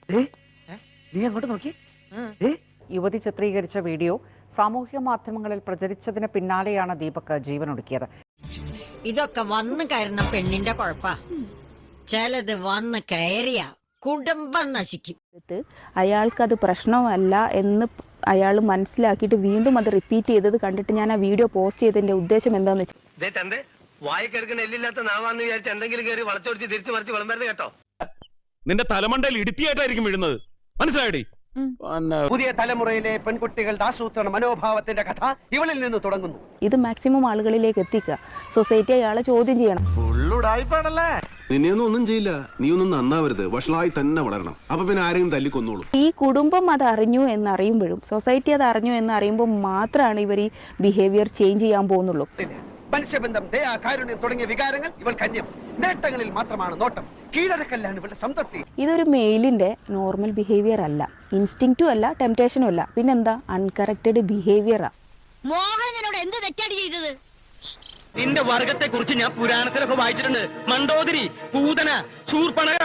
നീ അങ്ങോട്ട് നോക്കി. യുവതി ചിത്രീകരിച്ച വീഡിയോ സാമൂഹ്യ മാധ്യമങ്ങളിൽ പ്രചരിച്ചതിന് പിന്നാലെയാണ് ദീപക് ജീവനൊടുക്കിയത്. ഇതൊക്കെ വന്നു കയറുന്ന പെണ്ണിന്റെ കുഴപ്പ. ചിലത് വന്ന് കയറിയ കുടുംബം നശിക്കും. അയാൾക്കത് പ്രശ്നമല്ല എന്ന് അയാൾ മനസ്സിലാക്കിയിട്ട് വീണ്ടും അത് റിപ്പീറ്റ് ചെയ്തത് കണ്ടിട്ട് ഞാൻ ആ വീഡിയോ പോസ്റ്റ് ചെയ്തതിന്റെ ഉദ്ദേശം എന്താന്ന് വെച്ചാൽ വായിക്കെടുക്കുന്ന എല്ലില്ലാത്ത നാവാന്ന് വിചാരിച്ച് എന്തെങ്കിലും കയറി വളച്ചൊടിച്ച് തിരിച്ചു മറിച്ച് വിളമ്പരുത് കേട്ടോ. നിന്റെ തലമണ്ടയിൽ ഇടുത്തിയായിട്ടായിരിക്കും വീഴുന്നത്. മനസ്സിലായടി? പുതിയ തലമുറയിലെ പെൺകുട്ടികളുടെ ആസൂത്രണ മനോഭാവത്തിന്റെ കഥ ഇവളിൽ നിന്ന് തുടങ്ങുന്നു. ഇത് മാക്സിമം ആളുകളിലേക്ക് എത്തിക്കുക. സൊസൈറ്റി അയാളെ ചോദ്യം ചെയ്യണം. നിന്നെയൊന്നും ഒന്നും ചെയ്യില്ല. നീ ഒന്നും നന്നാവരുത്. വഷളായി തന്നെ വളരണം. അപ്പൊ പിന്നെ ആരെയും തല്ലിക്കൊന്നോളൂ. ഈ കുടുംബം അത് അറിഞ്ഞു എന്നറിയുമ്പോഴും സൊസൈറ്റി അത് അറിഞ്ഞു എന്നറിയുമ്പോൾ മാത്രമാണ് ഇവർ ഈ ബിഹേവിയർ ചേഞ്ച് ചെയ്യാൻ പോകുന്നുള്ളൂ. മനുഷ്യബന്ധം, ദയ, കാരുണ്യം തുടങ്ങിയ വികാരങ്ങൾ ഇവൾ കന്യം. നേട്ടങ്ങളിൽ മാത്രമാണ് നോട്ടം. കീഴടക്കല്ലാണ് ഇവളുടെ സംതൃപ്തി. ഇതൊരു മെയിലിന്റെ നോർമൽ ബിഹേവിയർ അല്ല, ഇൻസ്റ്റിങ്ക്റ്റും അല്ല, ടെംപ്റ്റേഷനും അല്ല. പിന്നെന്താ? അൺകറക്റ്റഡ് ബിഹേവിയറാ. മോഹനനോട് എന്ത് തെറ്റാണ് ചെയ്തത്? നിന്റെ വർഗത്തെ കുറിച്ച് ഞാൻ പുരാണത്തിലൊക്കെ വായിച്ചിട്ടുണ്ട്. മണ്ടോദരി, പൂതന, ശൂർപ്പണക,